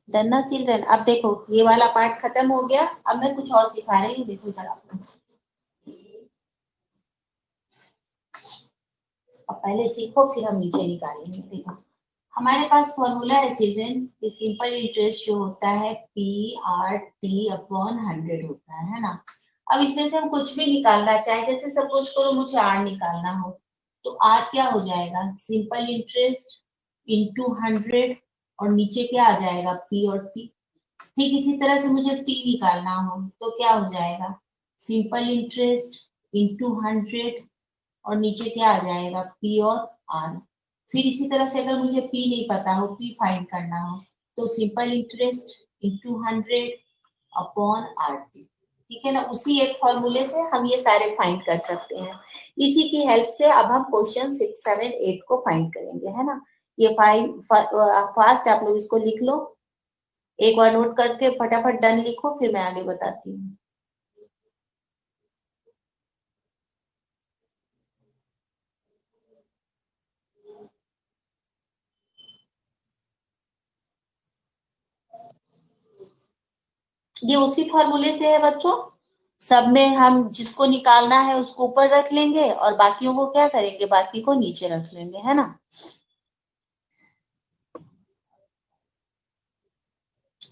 Done ना children. अब देखो ये वाला पार्ट खत्म हो गया, अब मैं कुछ और सिखा रही हूँ, देखो इधर आपको। अब पहले सीखो फिर हम नीचे निकालेंगे। देखो हमारे पास फॉर्मूला है चिल्ड्रन कि सिंपल इंटरेस्ट जो होता है पी आर टी अपॉन 100 होता है ना। अब इसमें से हम कुछ भी निकालना चाहे, जैसे सपोज करो मुझे आर निकालना हो, तो आर क्या हो जाएगा, सिंपल इंटरेस्ट इंटू 100, और नीचे क्या आ जाएगा पी और टी। ठीक इसी तरह से मुझे टी निकालना हो तो क्या हो जाएगा, सिंपल इंटरेस्ट इंटू 100, और नीचे क्या आ जाएगा पी और आर। फिर इसी तरह से अगर मुझे पी नहीं पता हो, पी फाइंड करना हो, तो simple interest into 100 upon R T. ठीक है ना, उसी एक फॉर्मूले से हम ये सारे फाइंड कर सकते हैं। इसी की हेल्प से अब हम क्वेश्चन 6, 7, 8 को फाइंड करेंगे, है ना। ये फाइंड फास्ट आप लोग इसको लिख लो, एक बार नोट करके फटाफट डन लिखो, फिर मैं आगे बताती हूँ। ये उसी फॉर्मूले से है बच्चों, सब में हम जिसको निकालना है उसको ऊपर रख लेंगे और बाकियों को क्या करेंगे, बाकी को नीचे रख लेंगे, है ना।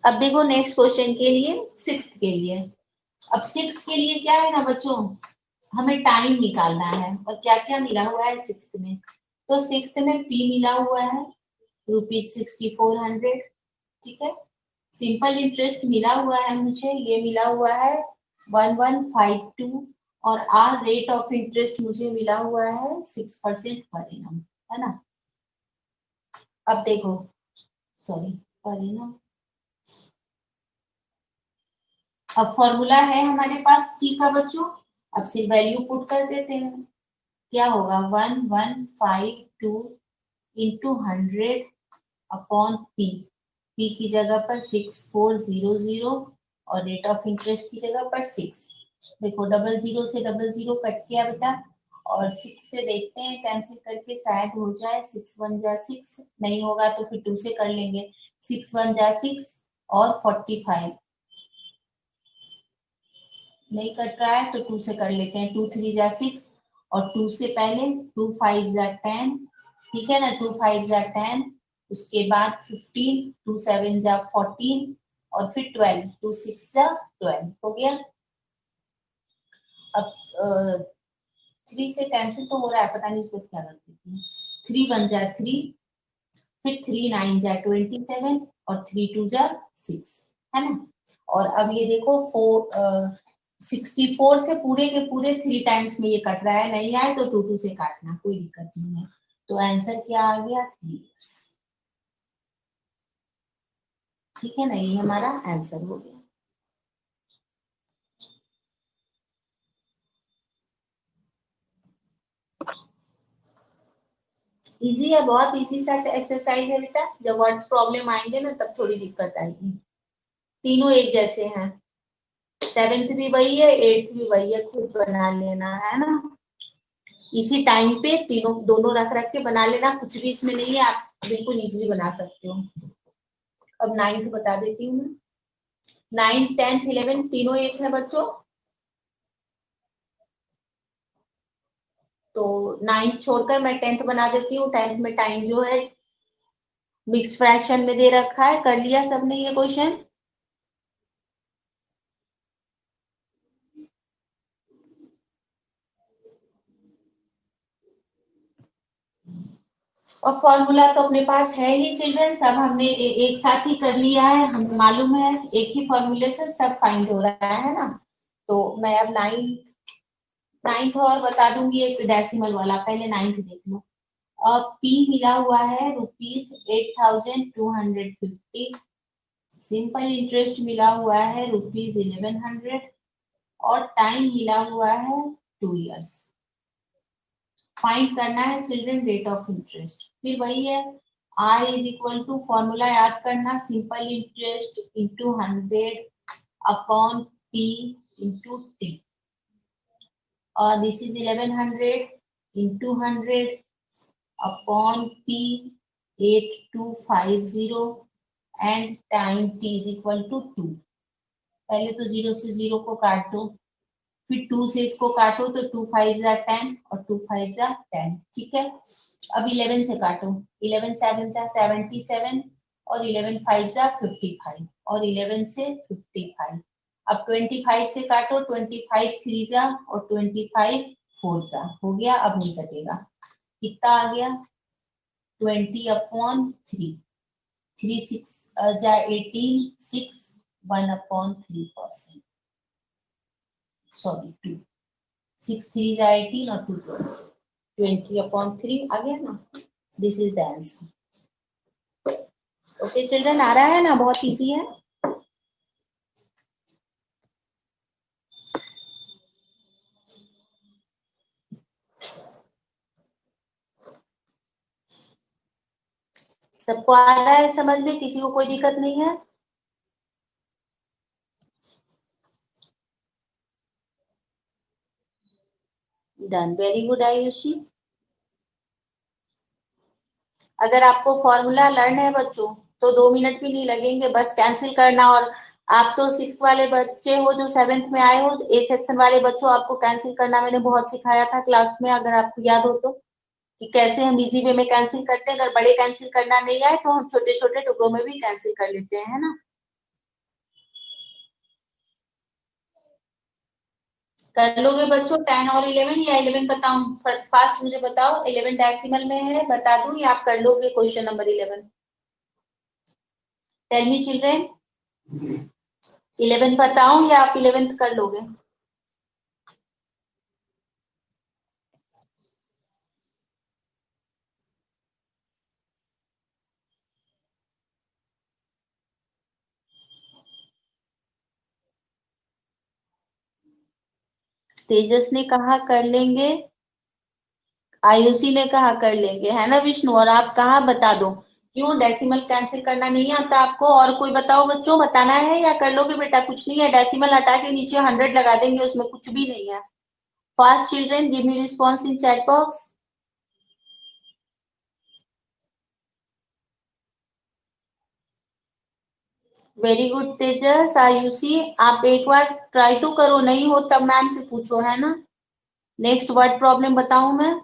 अब देखो नेक्स्ट क्वेश्चन के लिए, सिक्स्थ के लिए। अब सिक्स के लिए क्या है ना बच्चों, हमें टाइम निकालना है, और क्या क्या मिला हुआ है सिक्स में। तो सिक्स में पी मिला हुआ है ₹6400, ठीक है। सिंपल इंटरेस्ट मिला हुआ है मुझे, ये मिला हुआ है 1152, और आर रेट ऑफ इंटरेस्ट मुझे मिला हुआ है 6% पर एनम, है ना। अब देखो, सॉरी, पर एनम। अब फॉर्मूला है हमारे पास टी का बच्चों, अब सिर्फ वैल्यू पुट कर देते हैं। क्या होगा 1152 इंटू 100 अपॉन पी। पी की जगह पर 6400, और रेट ऑफ इंटरेस्ट की जगह पर 6। देखो डबल जीरो से डबल जीरो कट किया बेटा, और 6 से देखते हैं कैंसिल करके शायद हो जाए, 6 1 जा 6, नहीं होगा तो फिर 2 से कर लेंगे, 6 1 जा 6, और 45 नहीं कट रहा है तो 2 से कर लेते हैं, 2 3 जा 6, और 2 से पहले 2 5 जा 10, ठीक है ना, 2 5 जा 10, उसके बाद 15, 2 7 जा 14, और फिर 12, 2 6 जा 12 हो गया। अब 3 से कैंसिल तो हो रहा है, पता नहीं इसको क्या गलती थी। 3 1 जा 3, फिर 3 9 जा 27, और 3 2 जा 6, है ना। और अब ये देखो 64 से पूरे के पूरे 3 टाइम्स में ये कट रहा है, नहीं आए तो 2 2 से काटना, कोई दिक्कत नहीं है। तो आंसर क्या आ गया, 3 इयर्स। ठीक है ना, ये हमारा आंसर हो गया। इजी है, बहुत इजी सा एक्सरसाइज है बेटा, जब वर्ड्स प्रॉब्लम आएंगे ना तब थोड़ी दिक्कत आएगी। तीनों एक जैसे हैं, सेवेंथ भी वही है, एट्थ भी वही है, खुद बना लेना, है ना। इसी टाइम पे तीनों दोनों रख रख के बना लेना, कुछ भी इसमें नहीं है, आप बिल्कुल इजीली बना सकते हो। अब नाइन्थ बता देती हूँ मैं। नाइन्थ 10th 11 तीनों एक है बच्चों। तो नाइन्थ छोड़कर मैं 10th बना देती हूँ। 10th में टाइम जो है मिक्स्ड फ्रैक्शन में दे रखा है, कर लिया सबने ये क्वेश्चन। और फॉर्मूला तो अपने पास है ही चिल्ड्रन, सब हमने एक साथ ही कर लिया है, हमें मालूम है एक ही फॉर्मूले से सब फाइंड हो रहा है ना। तो मैं अब नाइन्थ नाइन्थ और बता दूंगी, एक डेसिमल वाला, पहले नाइन्थ देख लो। अब पी मिला हुआ है ₹8250, सिंपल इंटरेस्ट मिला हुआ है ₹1100, और टाइम मिला हुआ है 2 इयर्स। फाइंड करना है चिल्ड्रन रेट ऑफ इंटरेस्ट, फिर वही है, R is equal to, formula याद करना, simple interest into 100 upon P into T, और this is 1100 into 100 upon P 8250, and time t is equal to 2। पहले तो 0 से 0 को काट दो, फिर 2 से इसको काटो तो 2 5 जा 10 और 2 5 जा 10, ठीक है। अब 11 से काटो, 11 7 जा 77 और 11 5 जा 55 और 11 से 55। अब 25 से काटो, 25 3 जा और 25 4 जा, हो गया। अब नहीं कटेगा, कितना आ गया 20/3, 3 6 जा 18, 6 1/3%, सॉरी 2, 6 3 जा 18 और 2 20/3 आ गया ना। This is the answer. Okay children, आ रहा है ना, बहुत इजी है। सबको आ रहा है समझ में, किसी को कोई दिक्कत नहीं है? Done, very good Ayushi. अगर आपको फॉर्मूला लर्न है बच्चों तो 2 मिनट भी नहीं लगेंगे, बस कैंसिल करना। और आप तो 6 वाले बच्चे हो जो 7th में आए हो, ए सेक्शन वाले बच्चों, आपको कैंसिल करना मैंने बहुत सिखाया था क्लास में, अगर आपको याद हो तो, कि कैसे हम इजी वे में कैंसिल करते हैं। अगर बड़े कैंसिल करना नहीं आए तो हम छोटे छोटे टुकड़ों में भी कैंसिल कर लेते हैं, है ना। कर लोगे बच्चों 10 और 11, या 11 बताऊं? फास्ट मुझे बताओ, 11 डेसिमल में है, बता दूं या आप कर लोगे question number 11? Tell me children, 11 बताऊं या आप 11th कर लोगे? तेजस ने कहा कर लेंगे, आयुषी ने कहा कर लेंगे, है ना विष्णु? और आप कहा बता दो, क्यों डेसिमल कैंसिल करना नहीं आता आपको? और कोई बताओ बच्चों, बताना है या कर लोगे बेटा? कुछ नहीं है, डेसिमल हटा के नीचे 100 लगा देंगे, उसमें कुछ भी नहीं है। Fast children, give me response in chat box. Very good Tejas, Ayushi, आप एक बार ट्राई तो करो, नहीं हो तब मैम से पूछो, है ना। नेक्स्ट वर्ड प्रॉब्लम बताऊं मैं?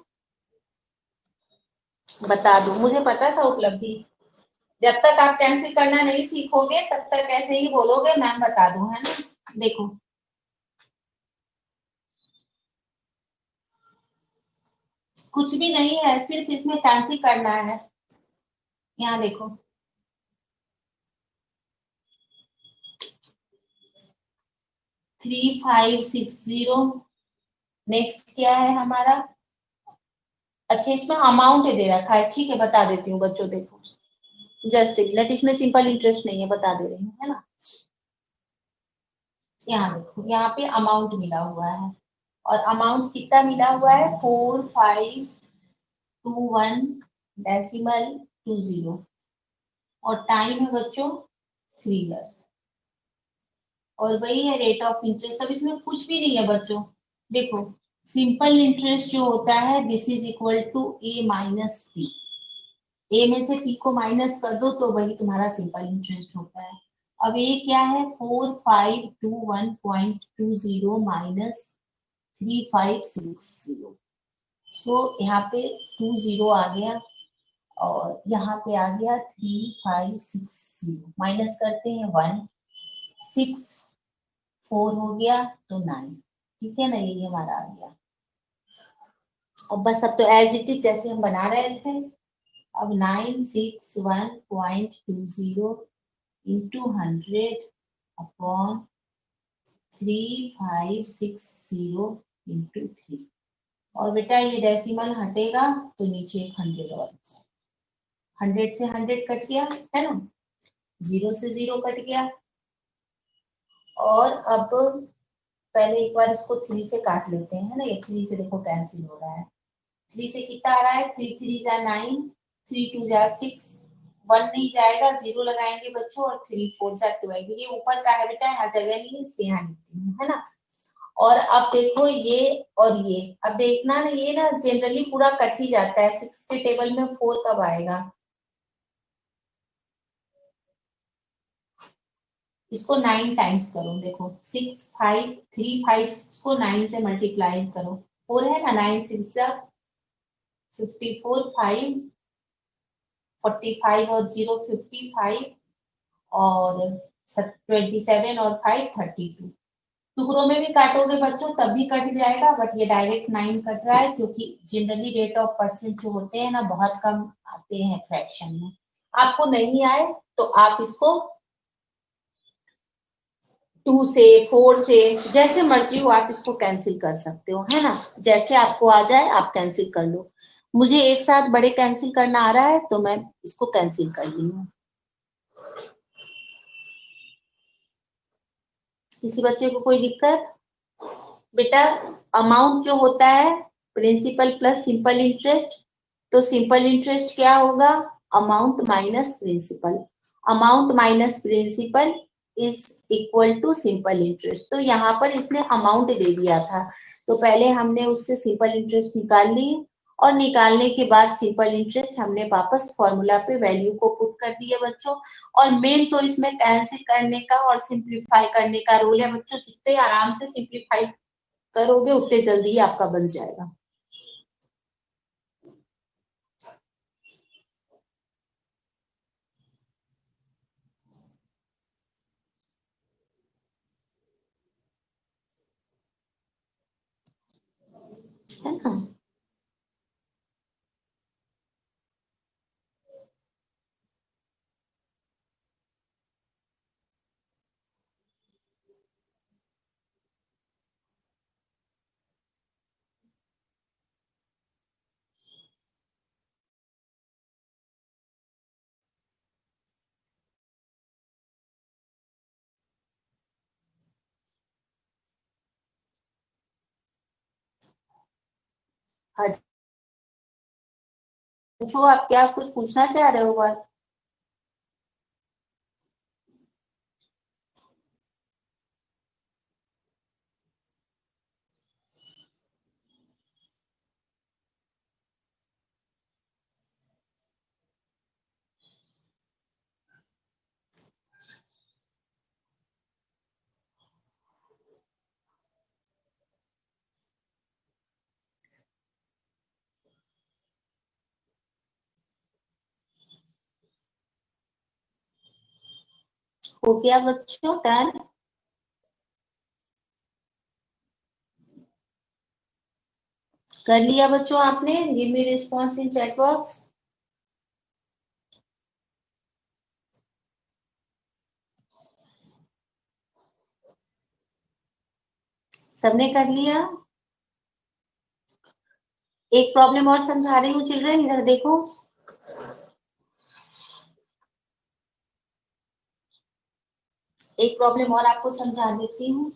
बता दूं, मुझे पता था उपलब्धि। जब तक आप कैंसिल करना नहीं सीखोगे तब तक ऐसे ही बोलोगे मैम बता दो, है ना। देखो, कुछ भी नहीं है, सिर्फ इसमें कैंसिल करना है। यहाँ देखो, 3560। नेक्स्ट क्या है हमारा? अच्छा, इसमें अमाउंट दे रखा है, ठीक है बता देती हूँ बच्चों, देखो जस्ट एक मिनट, इसमें सिंपल इंटरेस्ट नहीं है, बता दे रही हूँ, है ना। यहाँ देखो, यहाँ पे अमाउंट मिला हुआ है, और अमाउंट कितना मिला हुआ है? 4521.20, और टाइम है बच्चों 3 years, और वही है रेट ऑफ इंटरेस्ट। अब इसमें कुछ भी नहीं है बच्चों, देखो सिंपल इंटरेस्ट जो होता है this is equal to A minus P. A में से पी को माइनस कर दो तो वही तुम्हारा सिंपल इंटरेस्ट होता है। अब ये क्या है? 4521.20 माइनस 3560। सो यहाँ पे 20 आ गया, और यहाँ पे आ गया 3560, माइनस करते हैं 1, 6 4 हो गया तो 9, ठीक है ना, ये हमारा आ गया। अब बस, अब तो एज इट इज जैसे हम बना रहे थे। अब 961.20 इंटू 100/3560 इंटू 3। और बेटा ये डेसिमल हटेगा तो नीचे एक 100 और, 100 से 100 कट गया, है ना, 0 से 0 कट गया। और अब पहले एक बार इसको 3 से काट लेते हैं, है ना, ये 3 से देखो कैंसिल हो रहा है। 3 से कितना आ रहा है? 3 3 जा 9, 3 2 जा 6, 1 नहीं जाएगा, 0 लगाएंगे बच्चों, और 3 4 जा 12। ये ऊपर का है बेटा, यहाँ जगह नहीं है इसलिए यहाँ लिखती हूँ, है ना। और अब देखो ये और ये, अब देखना ना, ये ना जनरली पूरा कट ही जाता है, 6 के टेबल में 4 कब आएगा? इसको 9 टाइम्स करो, देखो 6 5 3 5 को 9 से मल्टीप्लाई करो, 4 है ना, 9 6 जा 54, 5 45 और 0 55 और 27 और 5 32। टुकड़ों में भी काटोगे बच्चों तब भी कट जाएगा, बट ये डायरेक्ट 9 कट रहा है क्योंकि जनरली रेट ऑफ परसेंट जो होते हैं ना बहुत कम आते हैं फ्रैक्शन में। आपको नहीं आए तो आप इसको 2 से 4 से जैसे मर्जी हो आप इसको कैंसिल कर सकते हो, है ना, जैसे आपको आ जाए आप कैंसिल कर लो। मुझे एक साथ बड़े कैंसिल करना आ रहा है तो मैं इसको कैंसिल कर ली हूँ। किसी बच्चे को कोई दिक्कत? बेटा अमाउंट जो होता है प्रिंसिपल प्लस सिंपल इंटरेस्ट, तो सिंपल इंटरेस्ट क्या होगा, amount minus principal, amount minus principal is equal to simple interest. तो यहाँ पर इसने अमाउंट दे दिया था तो पहले हमने उससे सिंपल इंटरेस्ट निकाल ली और निकालने के बाद सिंपल इंटरेस्ट हमने वापस फॉर्मूला पे वैल्यू को पुट कर दिया बच्चों। और मेन तो इसमें कैंसिल करने का और सिंप्लीफाई करने का रूल है बच्चों, जितने आराम से सिंप्लीफाई करोगे उतने जल्दी ही आपका बन जाएगा। है ना, हर पूछो आप क्या कुछ पूछना चाह रहे हो बात? हो गया बच्चों डन? कर लिया बच्चों आपने? Give me response in chat box. सबने कर लिया? एक प्रॉब्लम और समझा रही हूँ चिल्ड्रन, इधर देखो। एक प्रॉब्लम और आपको समझा देती हूँ।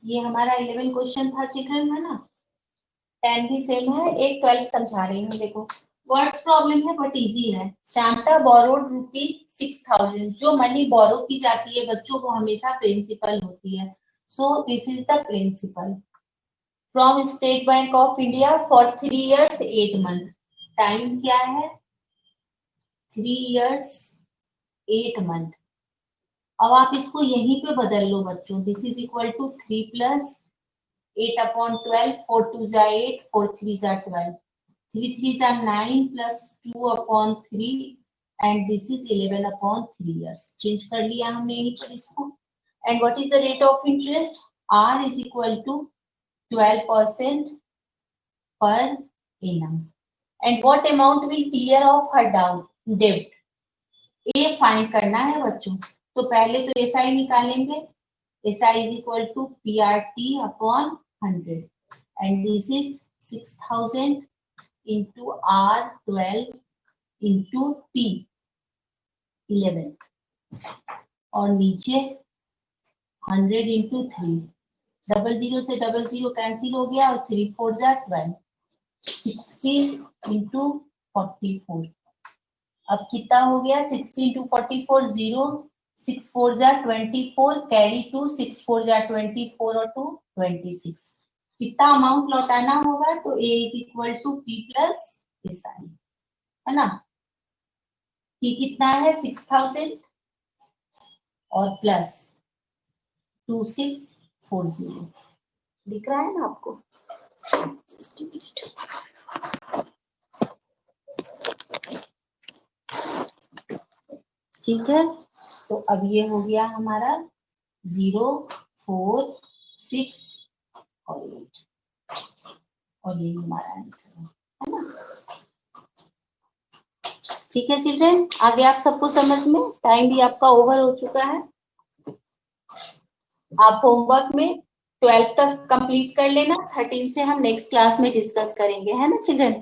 ये हमारा 11 क्वेश्चन था चिल्ड्रन, है ना, 10 भी सेम है, एक 12 समझा रही हूँ। देखो वर्ड्स प्रॉब्लम है बट इजी है। शांता बोरोड रुपीज 6000, जो मनी बोरो की जाती है बच्चों वो हमेशा प्रिंसिपल होती है। So this is the principal from State Bank of India for 3 years 8 month। Time क्या है, 3 years 8 month। अब आप इसको यहीं पे बदल लो बच्चों, this is equal to 3 plus 8/12, 4 2 जा 8, 4 3 जा 12, 3 3 जा 9 plus 2/3 and this is 11/3 years। Change कर लिया हमने यहीं पर इसको। And what is the rate of interest, R is equal to 12% per annum। And what amount will clear of her doubt डेब्ट, ये फाइंड करना है बच्चों। तो पहले तो एसआई निकालेंगे, SI is equal to PRT upon 100 and this is 6000 into R12 into T 11 और नीचे 100 into 3, डबल जीरो से डबल जीरो कैंसिल हो गया और 3 4 जा 12, 60 into 44। अब कितना हो गया, 60 into 44 0, 6 4 जा 24, कैरी 2, 6 4 जा 24 और 2 26। कितना अमाउंट लौटाना होगा, तो A is equal to P plus S I, है ना। P कितना है 6000 और प्लस 2640 दिख रहा है ना आपको? ठीक है, तो अब ये हो गया हमारा 0, 4, 6 और 8 और ये हमारा आंसर है ना। ठीक है चिल्ड्रेन, आगे आप सबको समझ में, टाइम भी आपका ओवर हो चुका है। आप होमवर्क में 12 तक कंप्लीट कर लेना, 13 से हम नेक्स्ट क्लास में डिस्कस करेंगे, है ना children.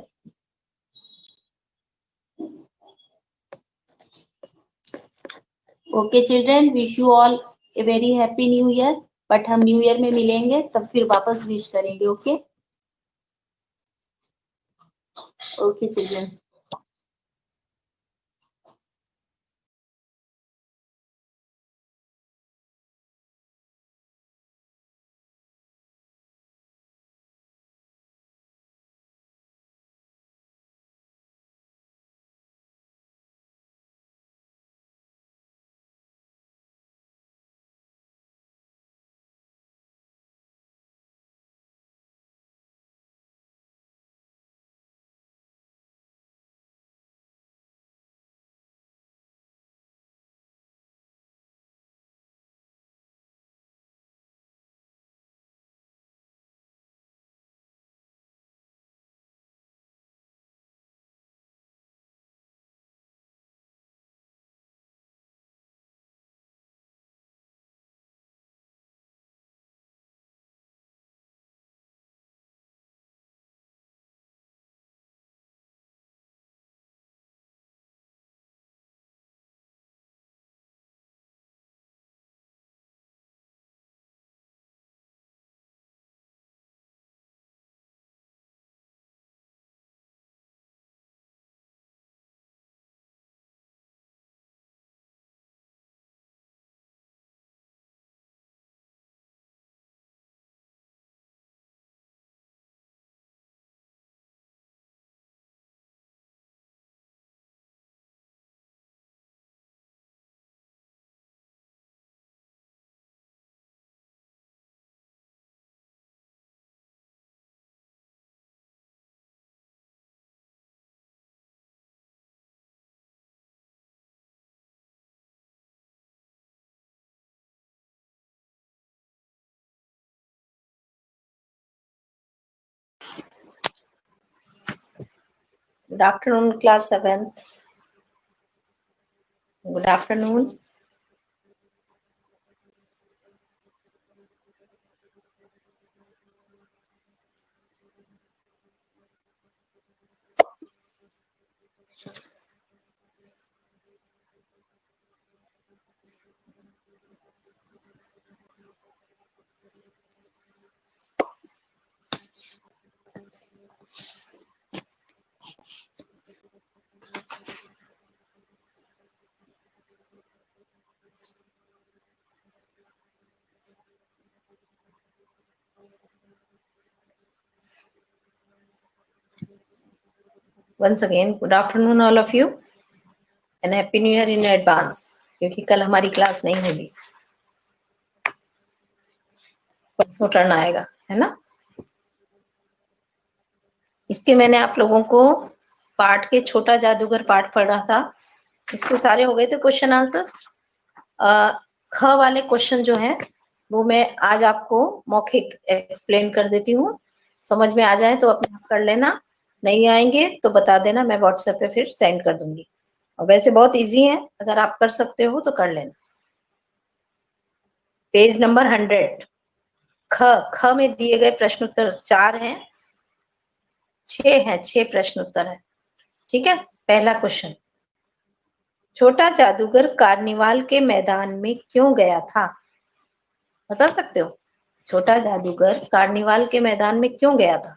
Okay children, wish you all a very happy new year. But हम न्यू ईयर में मिलेंगे तब फिर वापस विश करेंगे। Okay okay children. Good afternoon, class 7th. Good afternoon. Once again, good afternoon all of you and happy new year in advance, क्योंकि कल हमारी क्लास नहीं होगी, परसों टर्न आएगा, है ना। इसके मैंने आप लोगों को पार्ट के छोटा जादूगर पार्ट पढ़ा था, इसके सारे हो गए थे क्वेश्चन आंसर्स। ख वाले क्वेश्चन जो है वो मैं आज आपको मौखिक एक्सप्लेन कर देती हूँ, समझ में आ जाए तो अपने आप कर लेना, नहीं आएंगे तो बता देना, मैं व्हाट्सएप पे फिर सेंड कर दूंगी। और वैसे बहुत इजी है, अगर आप कर सकते हो तो कर लेना। पेज नंबर 100, ख में दिए गए प्रश्न उत्तर 4 हैं, 6 प्रश्न उत्तर है। ठीक है, पहला क्वेश्चन, छोटा जादूगर कार्निवाल के मैदान में क्यों गया था? बता सकते हो, छोटा जादूगर कार्निवाल के मैदान में क्यों गया था?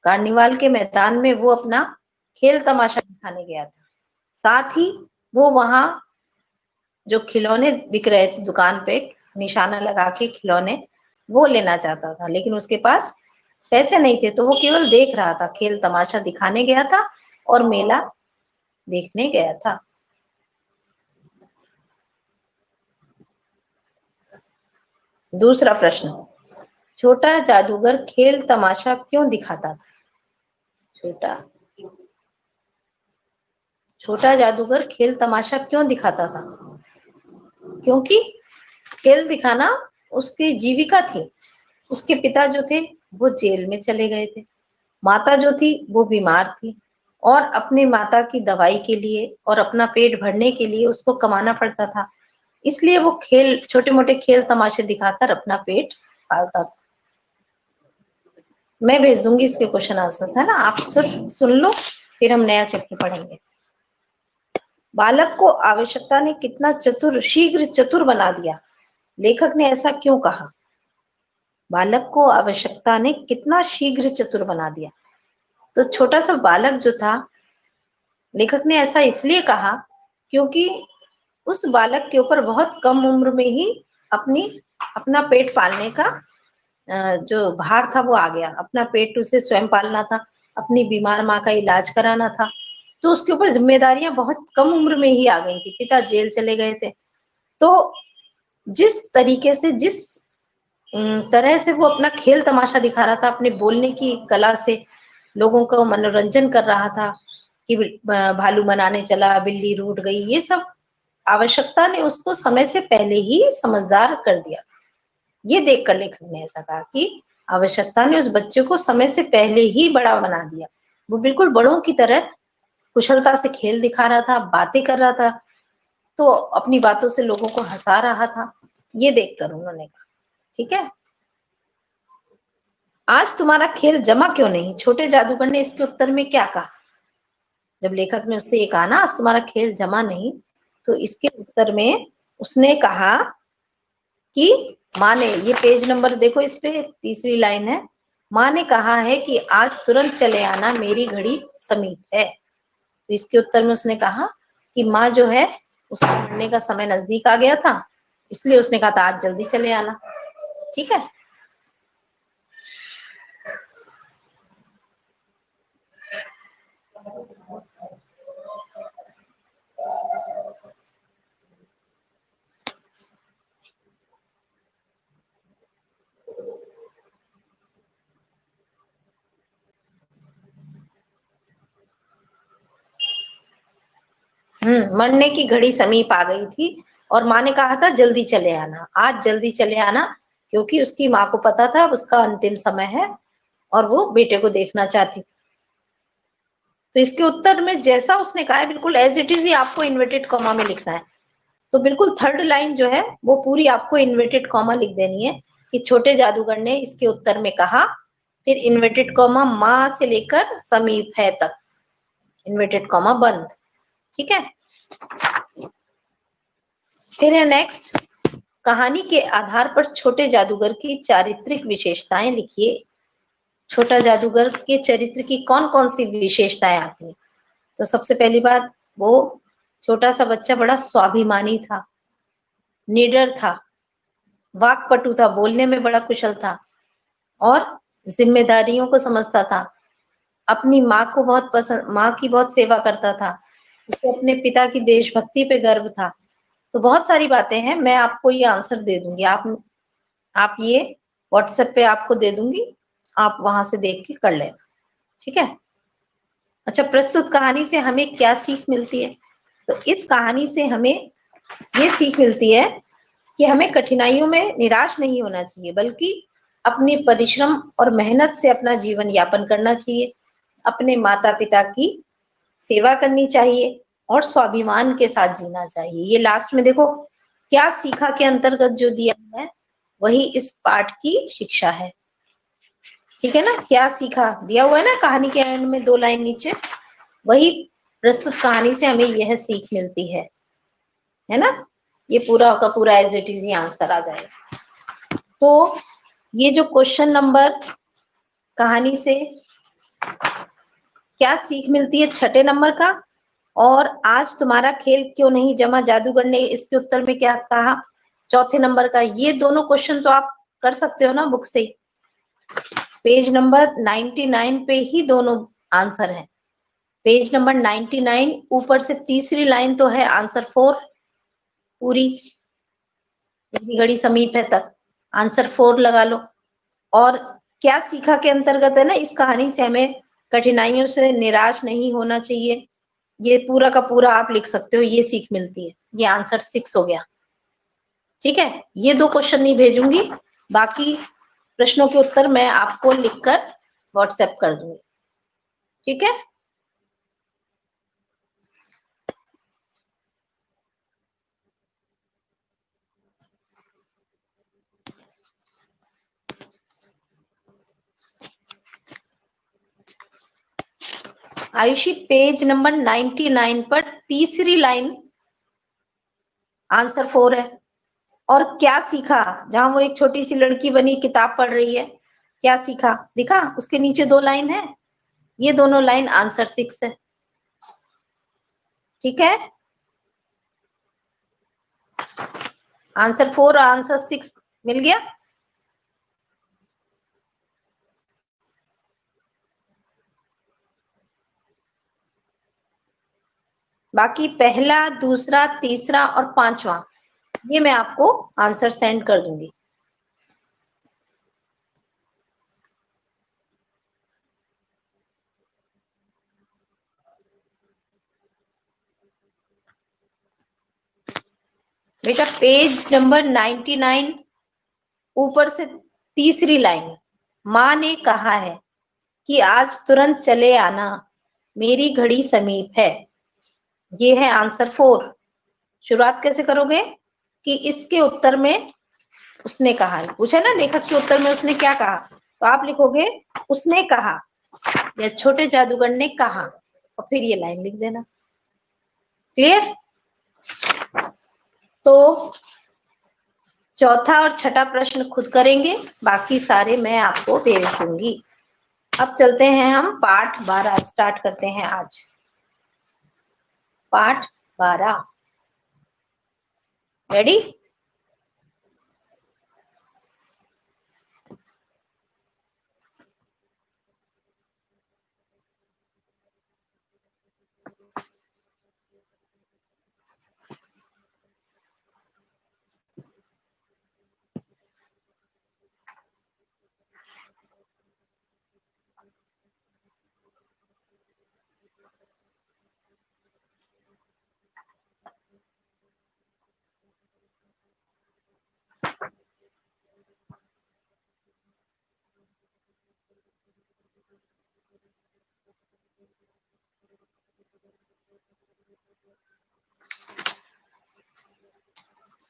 कार्निवाल के मैदान में वो अपना खेल तमाशा दिखाने गया था, साथ ही वो वहां जो खिलौने बिक रहे थे दुकान पे, निशाना लगा के खिलौने वो लेना चाहता था, लेकिन उसके पास पैसे नहीं थे, तो वो केवल देख रहा था, खेल तमाशा दिखाने गया था और मेला देखने गया था। दूसरा प्रश्न, छोटा जादूगर खेल तमाशा क्यों दिखाता था? छोटा जादूगर खेल तमाशा क्यों दिखाता था? क्योंकि खेल दिखाना उसकी जीविका थी। उसके पिता जो थे वो जेल में चले गए थे, माता जो थी वो बीमार थी, और अपने माता की दवाई के लिए और अपना पेट भरने के लिए उसको कमाना पड़ता था। इसलिए वो खेल, छोटे मोटे खेल तमाशे दिखाकर अपना पेट पालता था। मैं भेज दूंगी इसके क्वेश्चन आंसर्स, है ना, आप सुन लो, फिर हम नया चैप्टर पढ़ेंगे। बालक को आवश्यकता ने कितना शीघ्र चतुर बना दिया? लेखक ने ऐसा क्यों कहा? बालक को आवश्यकता ने कितना शीघ्र चतुर बना दिया? तो छोटा सा बालक जो था, लेखक ने ऐसा इसलिए कहा क्योंकि उस बालक के ऊपर बहुत कम उम्र में ही अपना पेट पालने का जो भार था वो आ गया। अपना पेट उसे स्वयं पालना था, अपनी बीमार माँ का इलाज कराना था, तो उसके ऊपर जिम्मेदारियां बहुत कम उम्र में ही आ गई थी। पिता जेल चले गए थे, तो जिस तरीके से, जिस तरह से वो अपना खेल तमाशा दिखा रहा था, अपने बोलने की कला से लोगों को मनोरंजन कर रहा था कि भालू बनाने चला, बिल्ली रूठ गई, ये सब आवश्यकता ने उसको समय से पहले ही समझदार कर दिया। ये देखकर लेखक ने ऐसा कहा कि आवश्यकता ने उस बच्चे को समय से पहले ही बड़ा बना दिया। वो बिल्कुल बड़ों की तरह कुशलता से खेल दिखा रहा था, बातें कर रहा था, तो अपनी बातों से लोगों को हंसा रहा था। ये देखकर उन्होंने कहा, ठीक है। आज तुम्हारा खेल जमा क्यों नहीं? छोटे जादूगर ने इसके उत्तर में क्या कहा? जब लेखक ने उससे ये कहा ना, आज तुम्हारा खेल जमा नहीं, तो इसके उत्तर में उसने कहा कि माँ ने, ये पेज नंबर देखो, इस पे तीसरी लाइन है, माँ ने कहा है कि आज तुरंत चले आना, मेरी घड़ी समीप है। तो इसके उत्तर में उसने कहा कि माँ जो है, उसके मरने का समय नजदीक आ गया था, इसलिए उसने कहा था आज जल्दी चले आना। ठीक है। मरने की घड़ी समीप आ गई थी और माँ ने कहा था जल्दी चले आना, आज जल्दी चले आना, क्योंकि उसकी माँ को पता था उसका अंतिम समय है और वो बेटे को देखना चाहती थी। तो इसके उत्तर में जैसा उसने कहा है बिल्कुल एज इट इज ही आपको इन्वर्टेड कॉमा में लिखना है। तो बिल्कुल थर्ड लाइन जो है वो पूरी आपको इन्वर्टेड कॉमा लिख देनी है कि छोटे जादूगर ने इसके उत्तर में कहा, फिर इन्वर्टेड कॉमा माँ से लेकर समीप है तक, इन्वर्टेड कॉमा बंद। ठीक है। फिर है नेक्स्ट, कहानी के आधार पर छोटे जादूगर की चारित्रिक विशेषताएं लिखिए। छोटा जादूगर के चरित्र की कौन कौन सी विशेषताएं आती हैं? तो सबसे पहली बात, वो छोटा सा बच्चा बड़ा स्वाभिमानी था, निडर था, वाक्पटु था, बोलने में बड़ा कुशल था और जिम्मेदारियों को समझता था। अपनी माँ को बहुत पसंद, माँ की बहुत सेवा करता था, उसे अपने पिता की देशभक्ति पे गर्व था। तो बहुत सारी बातें हैं, मैं आपको ये आंसर दे दूंगी, आप ये व्हाट्सएप पे आपको दे दूंगी, आप वहां से देख के कर लेना। ठीक है। अच्छा, प्रस्तुत कहानी से हमें क्या सीख मिलती है? तो इस कहानी से हमें ये सीख मिलती है कि हमें कठिनाइयों में निराश नहीं होना चाहिए, बल्कि अपने परिश्रम और मेहनत से अपना जीवन यापन करना चाहिए, अपने माता पिता की सेवा करनी चाहिए और स्वाभिमान के साथ जीना चाहिए। ये लास्ट में देखो क्या सीखा के अंतर्गत जो दिया है वही इस पाठ की शिक्षा है। ठीक है ना, क्या सीखा दिया हुआ है ना कहानी के एंड में, 2 लाइन नीचे, वही प्रस्तुत कहानी से हमें यह सीख मिलती है ना। ये पूरा का पूरा एज इट इज आंसर आ जाएगा। तो ये जो क्वेश्चन नंबर कहानी से क्या सीख मिलती है 6 नंबर का, और आज तुम्हारा खेल क्यों नहीं जमा, जादूगर ने इसके उत्तर में क्या कहा, 4 नंबर का, ये दोनों क्वेश्चन तो आप कर सकते हो ना बुक से ही। पेज नंबर 99 पे ही दोनों आंसर हैं। पेज नंबर 99 ऊपर से तीसरी लाइन तो है आंसर 4 पूरी, मेरी घड़ी समीप है तक, आंसर 4 लगा लो। और क्या सीखा के अंतर्गत है ना, इस कहानी से हमें कठिनाइयों से निराश नहीं होना चाहिए, ये पूरा का पूरा आप लिख सकते हो, ये सीख मिलती है। ये आंसर 6 हो गया। ठीक है, ये 2 क्वेश्चन नहीं भेजूंगी, बाकी प्रश्नों के उत्तर मैं आपको लिखकर व्हाट्सएप कर दूंगी। ठीक है, आयुषी पेज नंबर 99 पर तीसरी लाइन आंसर 4 है। और क्या सीखा, जहां वो एक छोटी सी लड़की बनी किताब पढ़ रही है, क्या सीखा दिखा, उसके नीचे 2 लाइन है, ये दोनों लाइन आंसर 6 है। ठीक है, आंसर 4 और आंसर 6 मिल गया। बाकी पहला, दूसरा, तीसरा और 5वां ये मैं आपको आंसर सेंड कर दूंगी। बेटा पेज नंबर 99 ऊपर से तीसरी लाइन, माँ ने कहा है कि आज तुरंत चले आना, मेरी घड़ी समीप है, ये है आंसर 4। शुरुआत कैसे करोगे कि इसके उत्तर में उसने कहा, पूछा ना लेखक के उत्तर में उसने क्या कहा, तो आप लिखोगे उसने कहा या छोटे जादूगर ने कहा और फिर ये लाइन लिख देना। क्लियर? तो चौथा और छठा प्रश्न खुद करेंगे, बाकी सारे मैं आपको भेज दूंगी। अब चलते हैं हम पाठ 12 स्टार्ट करते हैं आज। पाठ 12 रेडी?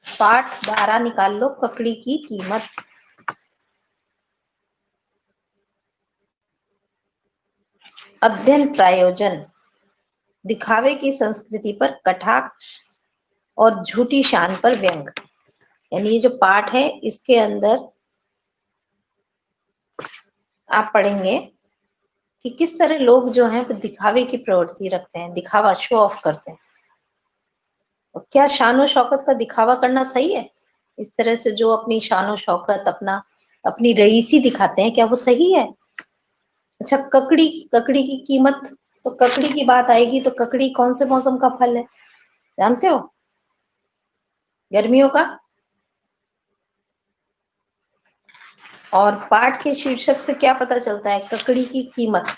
पाठ 12 निकाल लो, ककड़ी की कीमत। अध्ययन प्रायोजन, दिखावे की संस्कृति पर कटाक्ष और झूठी शान पर व्यंग। यानी ये जो पाठ है इसके अंदर आप पढ़ेंगे कि किस तरह लोग जो हैं वो दिखावे की प्रवृत्ति रखते हैं, दिखावा, शो ऑफ करते हैं। और क्या शान और शौकत का दिखावा करना सही है? इस तरह से जो अपनी शान और शौकत, अपनी रईसी दिखाते हैं, क्या वो सही है? अच्छा, ककड़ी की कीमत, तो ककड़ी की बात आएगी तो ककड़ी कौन से मौसम का फल है जानते हो? गर्मियों का। और पाठ के शीर्षक से क्या पता चलता है? ककड़ी की कीमत,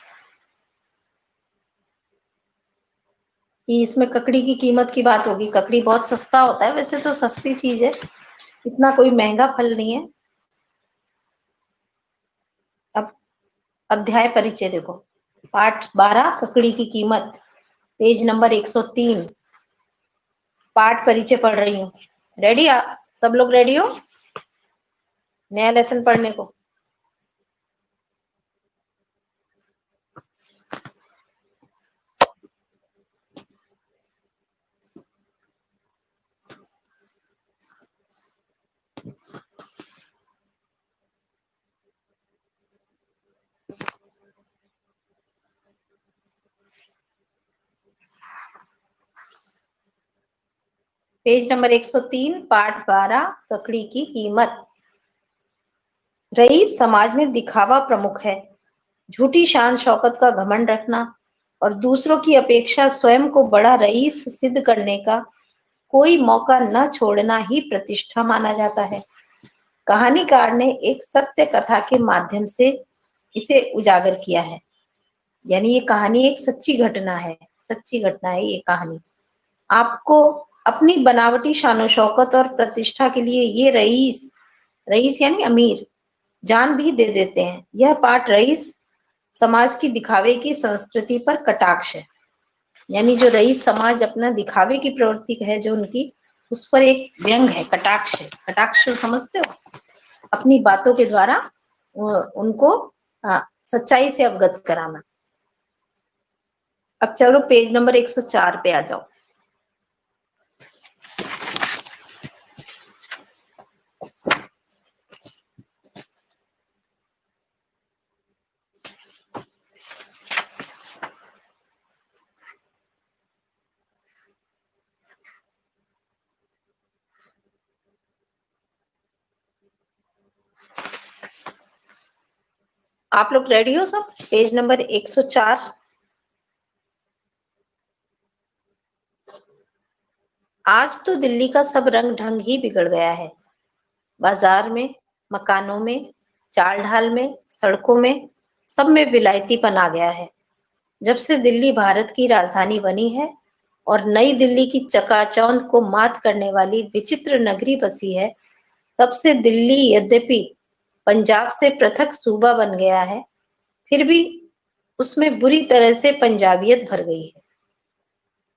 कि इसमें ककड़ी की कीमत की बात होगी। ककड़ी बहुत सस्ता होता है, वैसे तो सस्ती चीज है, इतना कोई महंगा फल नहीं है। अब अध्याय परिचय देखो, पाठ 12 ककड़ी की कीमत, पेज नंबर 103, पाठ परिचय पढ़ रही हूँ। रेडी? आप सब लोग रेडी हो नया लेसन पढ़ने को? पेज नंबर 103, पाठ 12 ककड़ी की कीमत। रईस समाज में दिखावा प्रमुख है, झूठी शान शौकत का घमंड रखना, और दूसरों की अपेक्षा स्वयं को बड़ा रईस सिद्ध करने का कोई मौका न छोड़ना ही प्रतिष्ठा माना जाता है। कहानीकार ने एक सत्य कथा के माध्यम से इसे उजागर किया है, यानी ये कहानी एक सच्ची घटना है, सच्ची घटना है ये कहानी। आपको अपनी बनावटी शानो शौकत और प्रतिष्ठा के लिए ये रईस, रईस यानी अमीर, जान भी दे देते हैं। यह पाठ रईस समाज की दिखावे की संस्कृति पर कटाक्ष है, यानी जो रईस समाज अपना दिखावे की प्रवृत्ति है जो उनकी, उस पर एक व्यंग है, कटाक्ष है। कटाक्ष समझते हो? अपनी बातों के द्वारा उनको सच्चाई से अवगत कराना। अब चलो पेज नंबर 104 पे आ जाओ। आप लोग रेडी हो सब? Page number 104। आज तो दिल्ली का सब रंग ढंग ही बिगड़ गया है। बाजार में, मकानों में, चाल ढाल में, सड़कों में, सब में विलायतीपन आ गया है। जब से दिल्ली भारत की राजधानी बनी है और नई दिल्ली की चकाचौंध को मात करने वाली विचित्र नगरी बसी है, तब से दिल्ली यद्यपि पंजाब से पृथक सूबा बन गया है, फिर भी उसमें बुरी तरह से पंजाबियत भर गई है।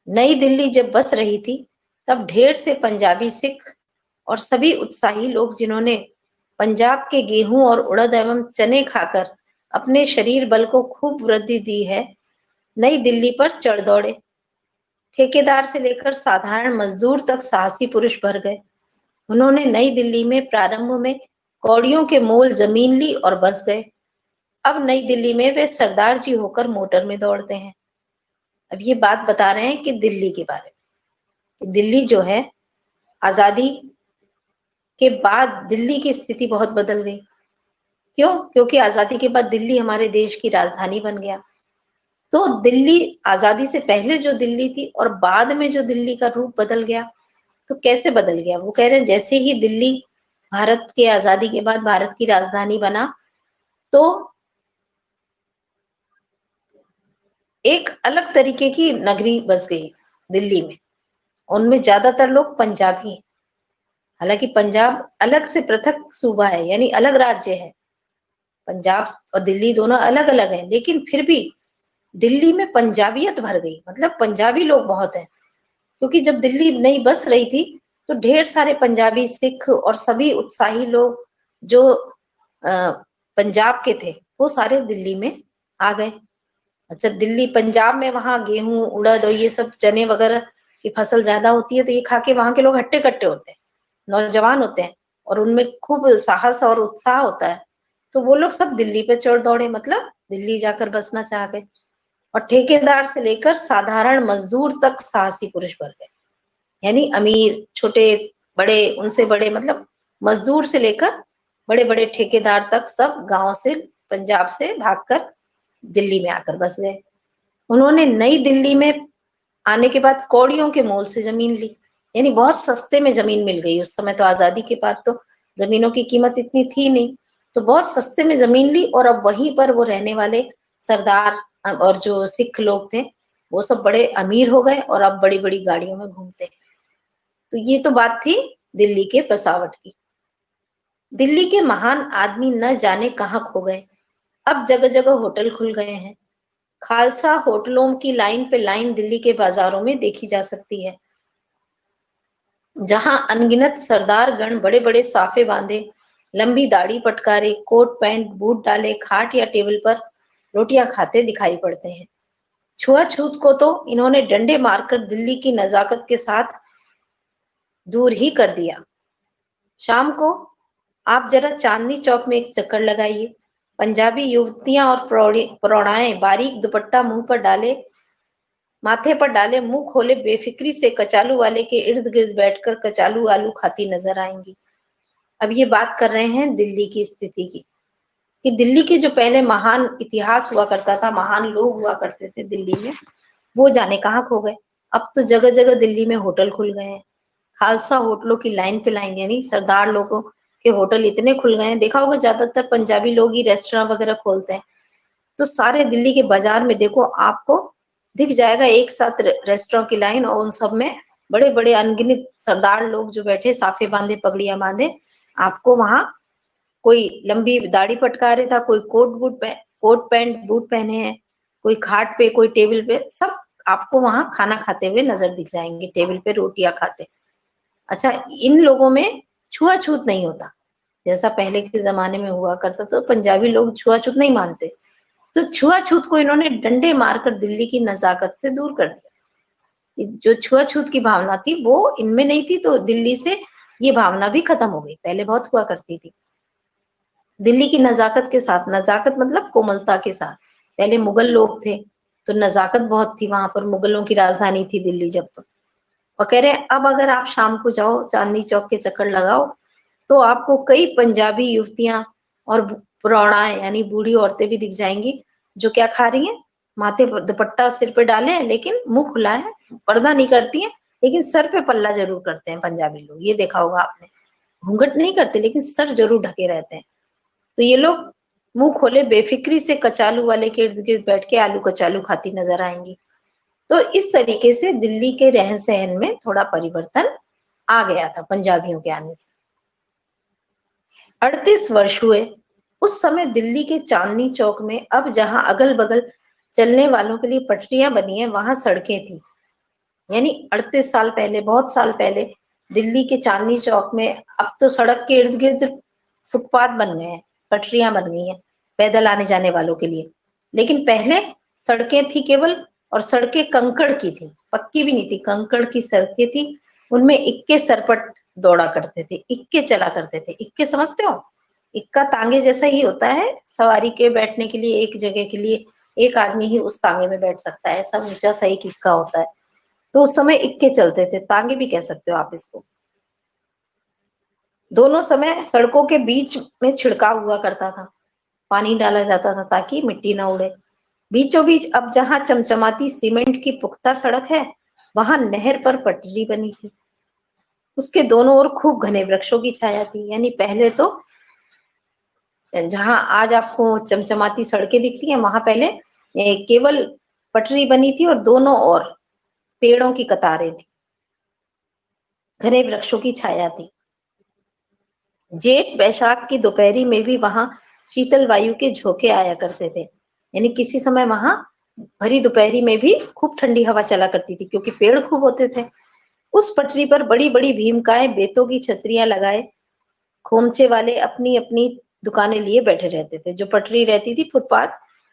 नई दिल्ली जब बस रही थी तब ढेर से पंजाबी सिख और सभी उत्साही लोग जिन्होंने पंजाब के गेहूं और उड़द एवं चने खाकर अपने शरीर बल को खूब वृद्धि दी है, नई दिल्ली पर चढ़ दौड़े। ठेकेदार से लेकर साधारण मजदूर तक साहसी पुरुष भर गए। उन्होंने नई दिल्ली में प्रारंभ में कौड़ियों के मोल जमीन ली और बस गए। अब नई दिल्ली में वे सरदार जी होकर मोटर में दौड़ते हैं। अब ये बात बता रहे हैं कि दिल्ली के बारे में, दिल्ली जो है आजादी के बाद दिल्ली की स्थिति बहुत बदल गई। क्यों? क्योंकि आजादी के बाद दिल्ली हमारे देश की राजधानी बन गया। तो दिल्ली आजादी से पहले जो दिल्ली थी और बाद में जो दिल्ली का रूप बदल गया, तो कैसे बदल गया? वो कह रहे हैं जैसे ही दिल्ली भारत के आजादी के बाद भारत की राजधानी बना, तो एक अलग तरीके की नगरी बस गई दिल्ली में। उनमें ज्यादातर लोग पंजाबी हैं। हालांकि पंजाब अलग से पृथक सूबा है, यानी अलग राज्य है। पंजाब और दिल्ली दोनों अलग अलग हैं, लेकिन फिर भी दिल्ली में पंजाबियत भर गई, मतलब पंजाबी लोग बहुत हैं। क्योंकि जब दिल्ली नई बस रही थी तो ढेर सारे पंजाबी, सिख और सभी उत्साही लोग जो पंजाब के थे वो सारे दिल्ली में आ गए। अच्छा, दिल्ली पंजाब में वहां गेहूं, उड़द और ये सब चने वगैरह की फसल ज्यादा होती है, तो ये खा के वहां के लोग हट्टे कट्टे होते हैं, नौजवान होते हैं और उनमें खूब साहस और उत्साह होता है। तो वो लोग सब दिल्ली पे चढ़ दौड़े, मतलब दिल्ली जाकर बसना चाह गए। और ठेकेदार से लेकर साधारण मजदूर तक साहसी पुरुष बन गए, यानी अमीर, छोटे बड़े, उनसे बड़े, मतलब मजदूर से लेकर बड़े बड़े ठेकेदार तक सब गांव से, पंजाब से भागकर दिल्ली में आकर बस गए। उन्होंने नई दिल्ली में आने के बाद कौड़ियों के मोल से जमीन ली, यानी बहुत सस्ते में जमीन मिल गई। उस समय तो आजादी के बाद तो जमीनों की कीमत इतनी थी नहीं, तो बहुत सस्ते में जमीन ली और अब वहीं पर वो रहने वाले सरदार और जो सिख लोग थे वो सब बड़े अमीर हो गए और अब बड़ी बड़ी गाड़ियों में घूमते हैं। तो ये तो बात थी दिल्ली के बसावट की। दिल्ली के महान आदमी न जाने कहाँ खो गए। अब जगह जगह होटल खुल गए हैं। खालसा होटलों की लाइन पे लाइन दिल्ली के बाजारों में देखी जा सकती है, जहां अनगिनत सरदार गण बड़े बड़े साफे बांधे, लंबी दाढ़ी पटकारे, कोट पैंट बूट डाले खाट या टेबल पर रोटियां खाते दिखाई पड़ते हैं। छुआछूत को तो इन्होंने डंडे मारकर दिल्ली की नजाकत के साथ दूर ही कर दिया। शाम को आप जरा चांदनी चौक में एक चक्कर लगाइए। पंजाबी युवतियां और प्रौढ़ाएं बारीक दुपट्टा मुंह पर डाले, माथे पर डाले, मुंह खोले बेफिक्री से कचालू वाले के इर्द गिर्द बैठकर कचालू आलू खाती नजर आएंगी। अब ये बात कर रहे हैं दिल्ली की स्थिति की। कि दिल्ली के जो पहले महान इतिहास हुआ करता था, महान लोग हुआ करते थे दिल्ली में, वो जाने कहाँ खो गए। अब तो जगह जगह दिल्ली में होटल खुल गए हैं, खालसा होटलों की लाइन पे लाइन, यानी सरदार लोगों के होटल इतने खुल गए हैं। देखा होगा ज्यादातर पंजाबी लोग ही रेस्टोरेंट वगैरह खोलते हैं। तो सारे दिल्ली के बाजार में देखो, आपको दिख जाएगा एक साथ रेस्टोरेंट की लाइन, और उन सब में बड़े बड़े अनगिनत सरदार लोग जो बैठे, साफे बांधे, पगड़ियां बांधे, आपको वहां कोई लंबी दाढ़ी पटका रहे था, कोई कोट पैंट बूट पहने हैं, कोई खाट पे, कोई टेबल पे, सब आपको वहां खाना खाते हुए नजर दिख जाएंगे, टेबल पे रोटियां खाते। अच्छा, इन लोगों में छुआछूत नहीं होता जैसा पहले के जमाने में हुआ करता, तो पंजाबी लोग छुआछूत नहीं मानते। तो छुआछूत को इन्होंने डंडे मारकर दिल्ली की नजाकत से दूर कर दिया। जो छुआछूत की भावना थी वो इनमें नहीं थी, तो दिल्ली से ये भावना भी खत्म हो गई। पहले बहुत हुआ करती थी। दिल्ली की नजाकत के साथ, नजाकत मतलब कोमलता के साथ, पहले मुगल लोग थे तो नजाकत बहुत थी वहां पर, मुगलों की राजधानी थी दिल्ली जब। तो और कह रहे हैं अब अगर आप शाम को जाओ, चांदनी चौक के चक्कर लगाओ, तो आपको कई पंजाबी युवतियां और प्रौढ़ाएं यानी बूढ़ी औरतें भी दिख जाएंगी, जो क्या खा रही हैं, माथे पर दुपट्टा सिर पे डाले हैं, लेकिन मुंह खुला है, पर्दा नहीं करती हैं, लेकिन सर पे पल्ला जरूर करते हैं पंजाबी लोग, ये देखा होगा आपने। घूंघट नहीं करते, लेकिन सर जरूर ढके रहते हैं। तो ये लोग मुंह खोले बेफिक्री से कचालू वाले के इर्द गिर्द बैठ के आलू कचालू खाती नजर आएंगी। तो इस तरीके से दिल्ली के रहन सहन में थोड़ा परिवर्तन आ गया था पंजाबियों के आने से। 38 वर्ष हुए उस समय दिल्ली के चांदनी चौक में, अब जहां अगल बगल चलने वालों के लिए पटरियां बनी है, वहां सड़कें थी। यानी 38 साल पहले, बहुत साल पहले दिल्ली के चांदनी चौक में अब तो सड़क के इर्द गिर्द फुटपाथ बन गए हैं, पटरियां बन गई हैं पैदल आने जाने वालों के लिए। लेकिन पहले सड़कें थी केवल, और सड़कें कंकड़ की थी, पक्की भी नहीं थी, कंकड़ की सड़कें थी। उनमें इक्के सरपट दौड़ा करते थे, इक्के चला करते थे। इक्के समझते हो? इक्का तांगे जैसा ही होता है, सवारी के बैठने के लिए, एक जगह के लिए एक आदमी ही उस तांगे में बैठ सकता है, ऐसा ऊंचा सा एक इक्का होता है। तो उस समय इक्के चलते थे, तांगे भी कह सकते हो आप इसको। दोनों समय सड़कों के बीच में छिड़काव हुआ करता था, पानी डाला जाता था ताकि मिट्टी ना उड़े। बीचों बीच अब जहां चमचमाती सीमेंट की पुख्ता सड़क है, वहां नहर पर पटरी बनी थी। उसके दोनों ओर खूब घने वृक्षों की छाया थी। यानी पहले तो जहां आज आपको चमचमाती सड़कें दिखती हैं, वहां पहले केवल पटरी बनी थी और दोनों ओर पेड़ों की कतारें थी, घने वृक्षों की छाया थी। जेठ बैसाख की दोपहरी में भी वहां शीतल वायु के झोंके आया करते थे। यानी किसी समय वहां भरी दोपहरी में भी खूब ठंडी हवा चला करती थी, क्योंकि पेड़ खूब होते थे। उस पटरी पर बड़ी बड़ी भीमकाय बेतों की छतरियां लगाए खोमचे वाले अपनी अपनी दुकानें लिए बैठे रहते थे। जो पटरी रहती थी फुटपाथ,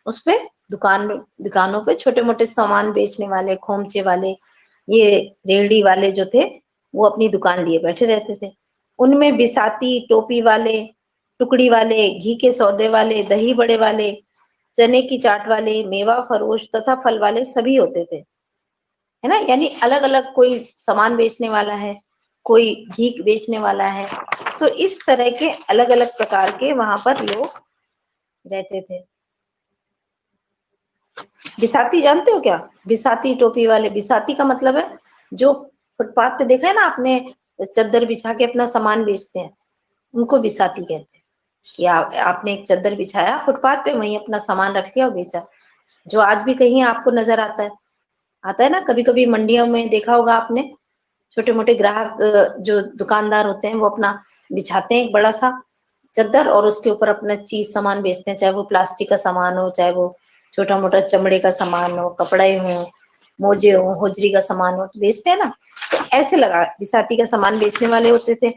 उस पे दुकानों पे छोटे मोटे सामान बेचने वाले, खोमचे वाले, ये रेहड़ी वाले जो थे, वो अपनी दुकान लिए बैठे रहते थे। उनमें बिसाती, टोपी वाले, टुकड़ी वाले, घी के सौदे वाले, दही बड़े वाले, चने की चाट वाले, मेवा फरोश तथा फल वाले सभी होते थे, है ना। यानी अलग अलग कोई सामान बेचने वाला है, कोई घी बेचने वाला है। तो इस तरह के अलग अलग प्रकार के वहां पर लोग रहते थे। बिसाती जानते हो क्या? बिसाती टोपी वाले, बिसाती का मतलब है जो फुटपाथ पे देखा है ना आपने, चद्दर बिछा के अपना सामान बेचते हैं, उनको बिसाती कहते हैं। कि आपने एक चद्दर बिछाया फुटपाथ पे, वहीं अपना सामान रख लिया और बेचा। जो आज भी कहीं आपको नजर आता है ना, कभी कभी मंडियों में देखा होगा आपने, छोटे मोटे ग्राहक जो दुकानदार होते हैं, वो अपना बिछाते हैं एक बड़ा सा चद्दर, और उसके ऊपर अपना चीज सामान बेचते हैं, चाहे वो प्लास्टिक का सामान हो, चाहे वो छोटा मोटा चमड़े का सामान हो, कपड़े हो, मोजे हो, होजरी का सामान हो, तो बेचते हैं ना। तो ऐसे लगा बिसाती का सामान बेचने वाले होते थे।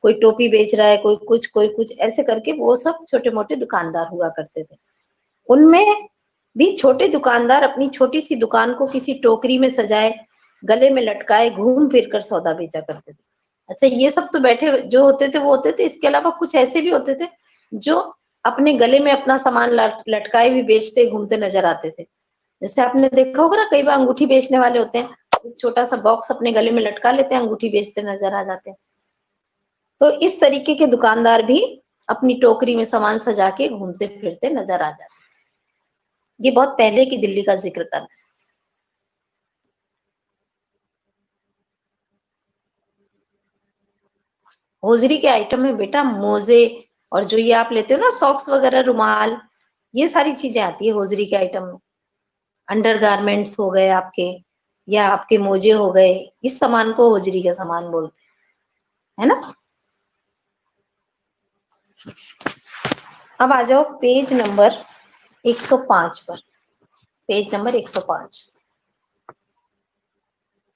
कोई टोपी बेच रहा है, कोई कुछ ऐसे करके, वो सब छोटे मोटे दुकानदार हुआ करते थे। उनमें भी छोटे दुकानदार अपनी छोटी सी दुकान को किसी टोकरी में सजाए, गले में लटकाए, घूम फिर कर सौदा बेचा करते थे। अच्छा, ये सब तो बैठे जो होते थे वो होते थे। इसके अलावा कुछ ऐसे भी होते थे जो अपने गले में अपना सामान लटकाए भी बेचते घूमते नजर आते थे। जैसे आपने देखा होगा ना, कई बार अंगूठी बेचने वाले होते हैं, एक छोटा सा बॉक्स अपने गले में लटका लेते हैं, अंगूठी बेचते नजर आ जाते हैं। तो इस तरीके के दुकानदार भी अपनी टोकरी में सामान सजा के घूमते फिरते नजर आ जाते। ये बहुत पहले की दिल्ली का जिक्र कर रहे हैं। होजरी के आइटम में बेटा मोजे और जो ये आप लेते हो ना सॉक्स वगैरह, रुमाल, ये सारी चीजें आती है होजरी के आइटम में। अंडरगारमेंट्स हो गए आपके, या आपके मोजे हो गए, इस सामान को होजरी का सामान बोलते हैं, है ना। अब आ जाओ पेज नंबर 105 पर। Page number 105।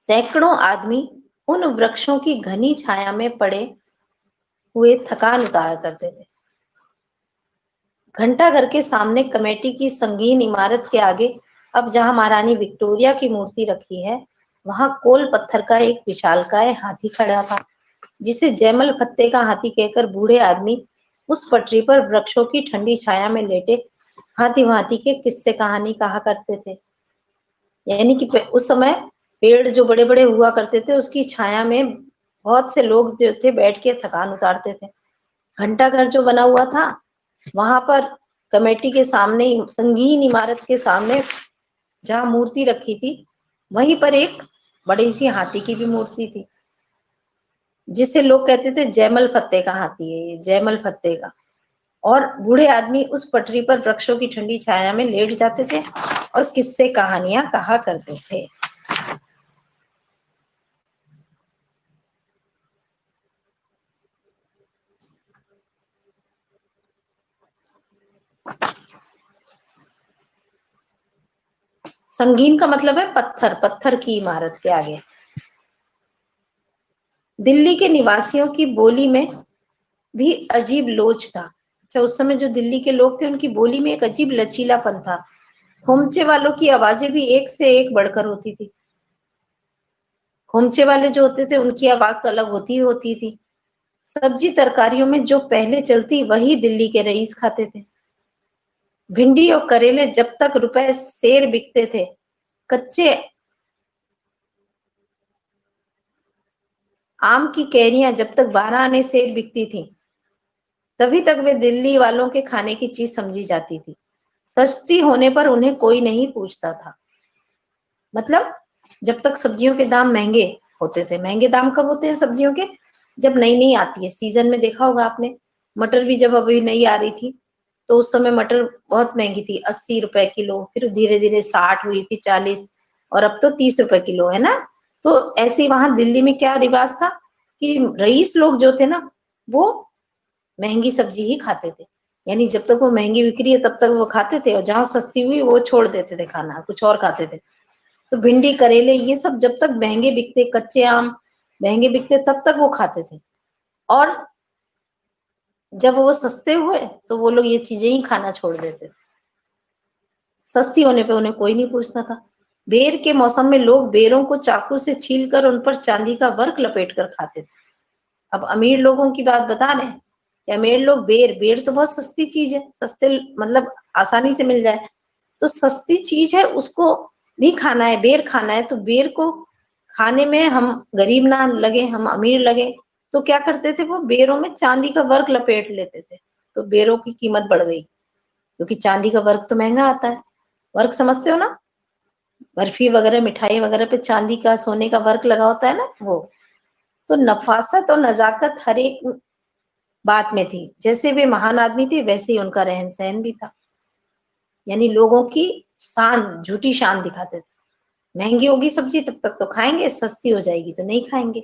सैकड़ों आदमी उन वृक्षों की घनी छाया में पड़े हुए थकान उतारा करते थे। घंटाघर के सामने कमेटी की संगीन इमारत के आगे अब जहां महारानी विक्टोरिया की मूर्ति रखी है, वहां कोल पत्थर का एक विशालकाय हाथी खड़ा था, जिसे जयमल फत्ते का हाथी कहकर बूढ़े आदमी उस पटरी पर वृक्षों की ठंडी छाया में लेटे हाथी भांति के किस्से कहानी कहा करते थे। यानी कि उस समय पेड़ जो बड़े बड़े हुआ करते थे, उसकी छाया में बहुत से लोग जो थे बैठ के थकान उतारते थे। घंटाघर जो बना हुआ था, वहां पर कमेटी के सामने, संगीन इमारत के सामने जहां मूर्ति रखी थी, वहीं पर एक बड़ी सी हाथी की भी मूर्ति थी, जिसे लोग कहते थे जयमल फत्ते का हाथी है ये, जयमल फत्ते का। और बूढ़े आदमी उस पटरी पर वृक्षों की ठंडी छाया में लेट जाते थे और किस्से कहानियां कहा करते थे। संगीन का मतलब है पत्थर, पत्थर की इमारत के आगे। दिल्ली के निवासियों की बोली में भी अजीब लोच था। अच्छा, उस समय जो दिल्ली के लोग थे, उनकी बोली में एक अजीब लचीलापन था। खोमचे वालों की आवाजें भी एक से एक बढ़कर होती थी। खोमचे वाले जो होते थे, उनकी आवाज तो अलग होती थी। सब्जी तरकारियों में जो पहले चलती, वही दिल्ली के रईस खाते थे। भिंडी और करेले जब तक रुपए सेर बिकते थे, कच्चे आम की कैरियां जब तक 12 आने सेर बिकती थी, तभी तक वे दिल्ली वालों के खाने की चीज समझी जाती थी। सस्ती होने पर उन्हें कोई नहीं पूछता था। मतलब जब तक सब्जियों के दाम महंगे होते थे। महंगे दाम कब होते हैं सब्जियों के? जब नई नई आती है। सीजन में देखा होगा आपने, मटर भी जब अभी नई आ रही थी, तो उस समय मटर बहुत महंगी थी, 80 रुपए किलो, फिर धीरे धीरे 60 हुई, फिर 40, और अब तो 30 रुपए किलो है ना। तो ऐसे वहां दिल्ली में क्या रिवाज था कि रईस लोग जो थे ना, वो महंगी सब्जी ही खाते थे। यानी जब तक वो महंगी बिक रही है तब तक वो खाते थे, और जहां सस्ती हुई वो छोड़ देते थे खाना, कुछ और खाते थे। तो भिंडी करेले ये सब जब तक महंगे बिकते, कच्चे आम महंगे बिकते, तब तक वो खाते थे। और जब वो सस्ते हुए तो वो लोग ये चीजें ही खाना छोड़ देते थे। सस्ती होने पे उन्हें कोई नहीं पूछता था। बेर के मौसम में लोग बेरों को चाकू से छीलकर उन पर चांदी का वर्क लपेट कर खाते थे। अब अमीर लोगों की बात बता रहे हैं कि अमीर लोग बेर, बेर तो बहुत सस्ती चीज है, सस्ते मतलब आसानी से मिल जाए, तो सस्ती चीज है उसको भी खाना है, बेर खाना है। तो बेर को खाने में हम गरीब ना लगे, हम अमीर लगे, तो क्या करते थे, वो बेरों में चांदी का वर्क लपेट लेते थे। तो बेरों की कीमत बढ़ गई, क्योंकि चांदी का वर्क तो महंगा आता है। वर्क समझते हो ना, बर्फी वगैरह, मिठाई वगैरह पे चांदी का, सोने का वर्क लगा होता है ना, वो। तो नफासत और नजाकत हर एक बात में थी। जैसे वे महान आदमी थे, वैसे ही उनका रहन सहन भी था। यानी लोगों की शान, झूठी शान दिखाते थे। महंगी होगी सब्जी तब तक तो खाएंगे, सस्ती हो जाएगी तो नहीं खाएंगे।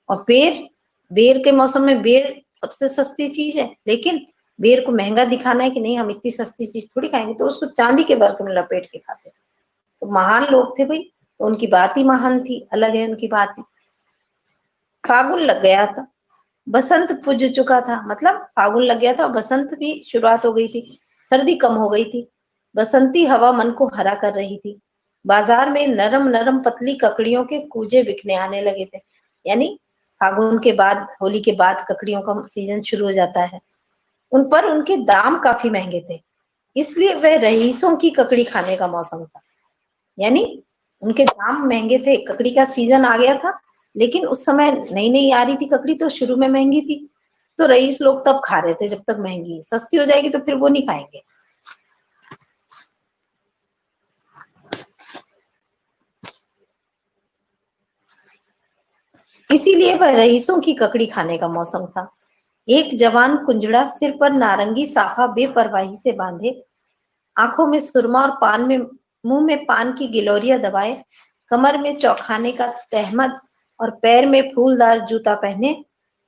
और बेर, बेर के मौसम में बेर सबसे सस्ती चीज है, लेकिन बेर को महंगा दिखाना है कि नहीं, हम इतनी सस्ती चीज थोड़ी खाएंगे, तो उसको चांदी के बर्तन में लपेट के खाते थे। तो महान लोग थे भाई, तो उनकी बात ही महान थी, अलग है उनकी बात ही। फागुन लग गया था, बसंत पुज चुका था। मतलब फागुन लग गया था और बसंत भी शुरुआत हो गई थी, सर्दी कम हो गई थी, बसंती हवा मन को हरा कर रही थी। बाजार में नरम नरम पतली ककड़ियों के कूजे बिकने आने लगे थे। यानी फागुन के बाद, होली के बाद ककड़ियों का सीजन शुरू हो जाता है। उन पर उनके दाम काफी महंगे थे, इसलिए वह रईसों की ककड़ी खाने का मौसम था। यानी उनके दाम महंगे थे, ककड़ी का सीजन आ गया था, लेकिन उस समय नई नई आ रही थी ककड़ी, तो शुरू में महंगी थी, तो रईस लोग तब खा रहे थे जब तक महंगी, सस्ती हो जाएगी तो फिर वो नहीं खाएंगे। इसीलिए वह रईसों की ककड़ी खाने का मौसम था। एक जवान कुंजड़ा सिर पर नारंगी साफा बेपरवाही से बांधे, आंखों में सुरमा और मुंह में पान की गिलोरियां दबाए, कमर में चौखाने का तहमद और पैर में फूलदार जूता पहने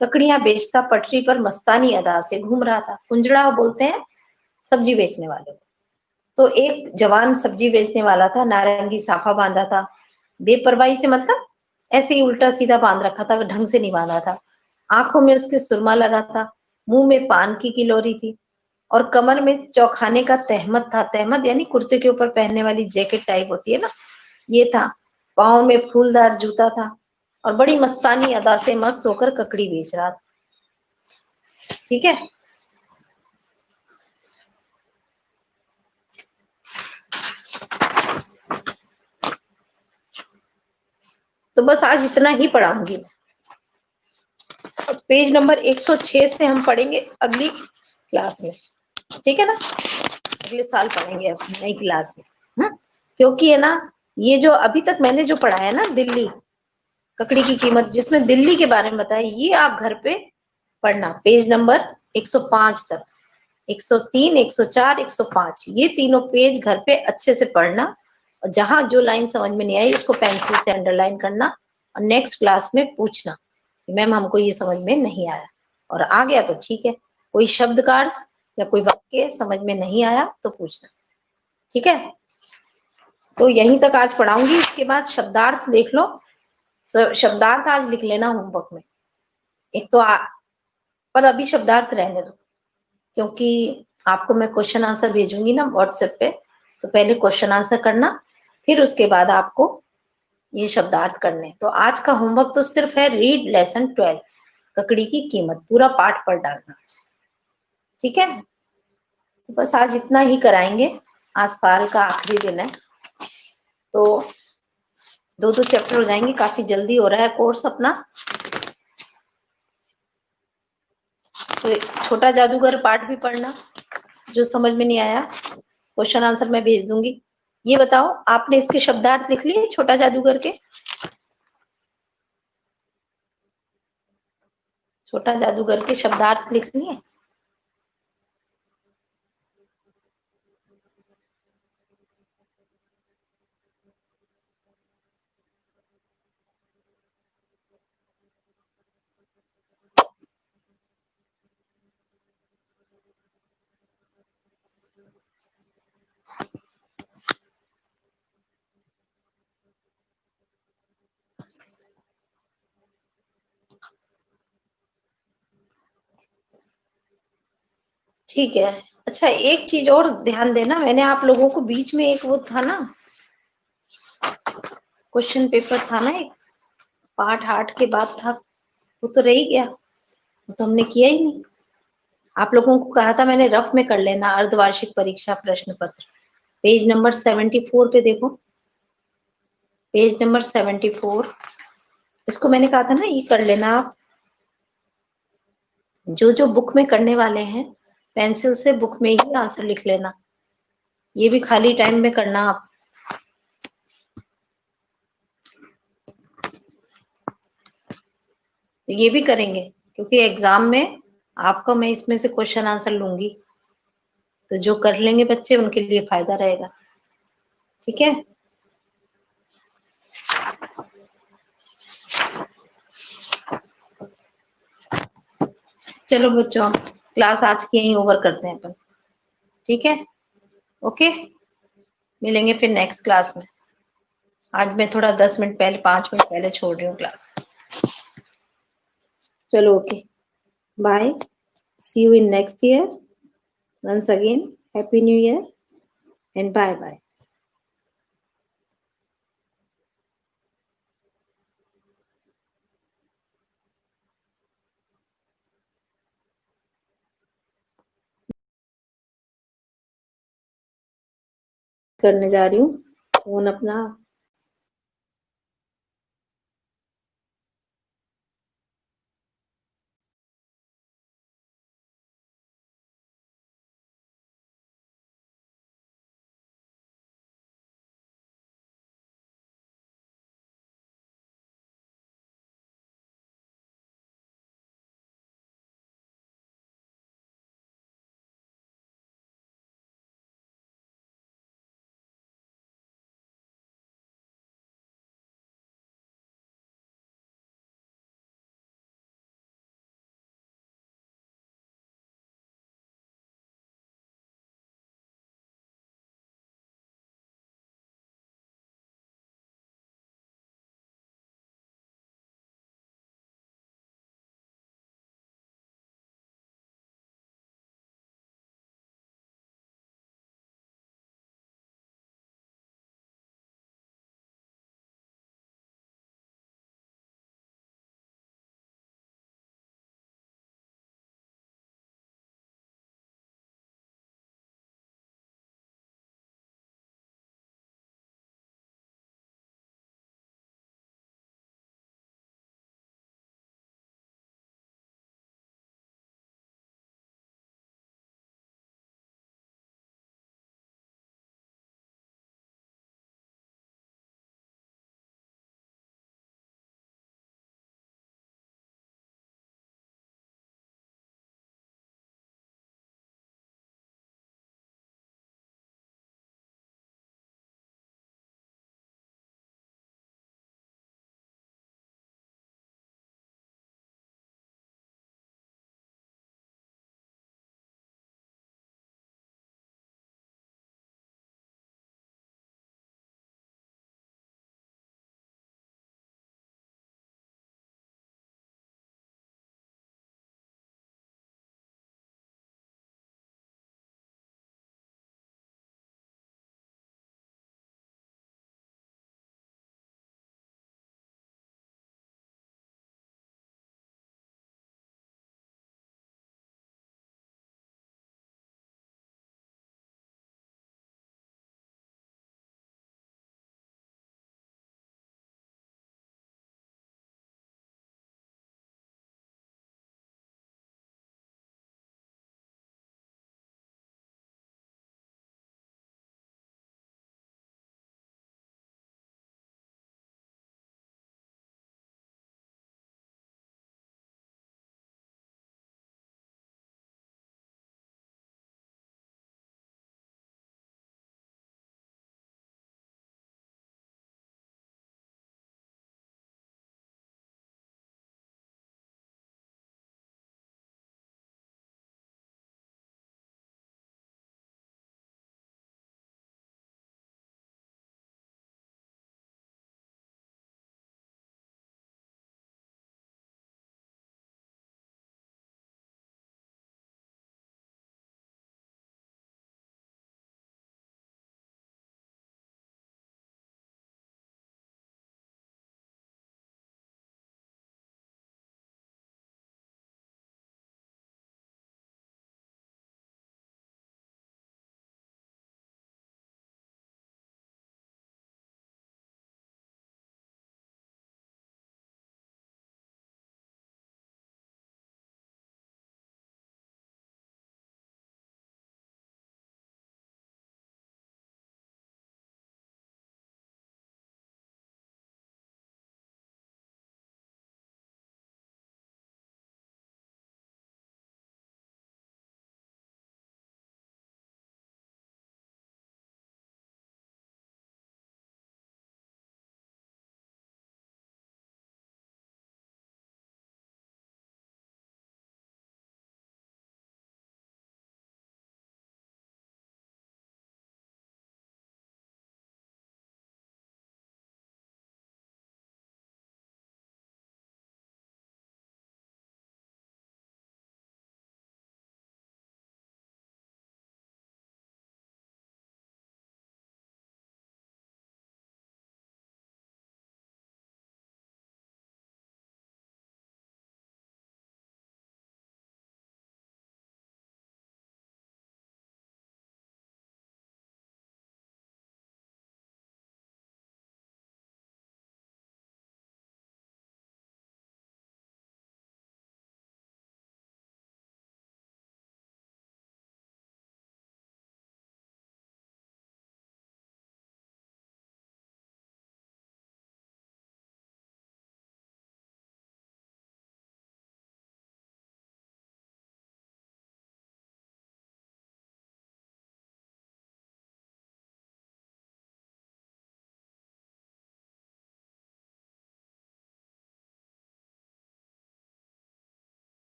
ककड़ियां बेचता पटरी पर मस्तानी अदा से घूम रहा था। कुंजड़ा बोलते हैं सब्जी बेचने वाले को। तो एक जवान सब्जी बेचने वाला था, नारंगी साफा बांधा था, बेपरवाही से मतलब ऐसे ही उल्टा सीधा बांध रखा था, ढंग से नहीं बांधा था। आंखों में उसके सुरमा लगा था, मुंह में पान की किलोरी थी और कमर में चौखाने का तहमद था। तहमद यानी कुर्ते के ऊपर पहनने वाली जैकेट टाइप होती है ना, ये था। पाँव में फूलदार जूता था और बड़ी मस्तानी अदा से मस्त होकर ककड़ी बेच रहा था। ठीक है, तो बस आज इतना ही पढ़ाऊंगी मैं। पेज नंबर 106 से हम पढ़ेंगे अगली क्लास में, ठीक है ना, अगले साल पढ़ेंगे नई क्लास में। क्योंकि है ना, ये जो अभी तक मैंने जो पढ़ा है ना, दिल्ली ककड़ी की कीमत, जिसमें दिल्ली के बारे में बताया, ये आप घर पे पढ़ना, पेज नंबर 105 तक, 103, 104, 105, ये तीनों पेज घर पे अच्छे से पढ़ना और जहां जो लाइन समझ में नहीं आई उसको पेंसिल से अंडरलाइन करना और नेक्स्ट क्लास में पूछना कि मैम हमको ये समझ में नहीं आया, और आ गया तो ठीक है, कोई शब्द का अर्थ या कोई वाक्य समझ में नहीं आया तो पूछना, ठीक है। तो यहीं तक आज पढ़ाऊंगी, इसके बाद शब्दार्थ देख लो। शब्दार्थ आज लिख लेना होमवर्क में, एक तो पर अभी शब्दार्थ रहने दो, क्योंकि आपको मैं क्वेश्चन आंसर भेजूंगी ना व्हाट्सएप पे, तो पहले क्वेश्चन आंसर करना, फिर उसके बाद आपको ये शब्दार्थ करने। तो आज का होमवर्क तो सिर्फ है रीड लेसन 12, ककड़ी की कीमत, पूरा पाठ पढ़ डालना, ठीक है। तो बस आज इतना ही कराएंगे, आज साल का आखिरी दिन है, तो 2-2 चैप्टर हो जाएंगे, काफी जल्दी हो रहा है कोर्स अपना। तो छोटा जादूगर पाठ भी पढ़ना, जो समझ में नहीं आया क्वेश्चन आंसर मैं भेज दूंगी। ये बताओ, आपने इसके शब्दार्थ लिख लिए छोटा जादूगर के? छोटा जादूगर के शब्दार्थ लिख लिए? ठीक है। अच्छा, एक चीज और ध्यान देना, मैंने आप लोगों को बीच में एक वो था ना, क्वेश्चन पेपर था ना एक, पार्ट 8 के बाद था, वो तो रह ही गया, वो तो हमने किया ही नहीं। आप लोगों को कहा था मैंने रफ में कर लेना, अर्धवार्षिक परीक्षा प्रश्न पत्र, पेज नंबर 74 पे देखो, पेज नंबर 74, इसको मैंने कहा था ना ये कर लेना आप, जो जो बुक में करने वाले हैं पेंसिल से बुक में ही आंसर लिख लेना, ये भी खाली टाइम में करना आप। तो ये भी करेंगे क्योंकि एग्जाम में आपका मैं इसमें से क्वेश्चन आंसर लूंगी, तो जो कर लेंगे बच्चे उनके लिए फायदा रहेगा, ठीक है। चलो बच्चों, क्लास आज की यहीं ओवर करते हैं अपन, ठीक है, ओके, मिलेंगे फिर नेक्स्ट क्लास में। आज मैं थोड़ा 10 मिनट पहले, 5 मिनट पहले छोड़ रही हूँ क्लास। चलो okay, bye, see you in next year, once again happy new year and bye bye. करने जा रही हूँ फोन अपना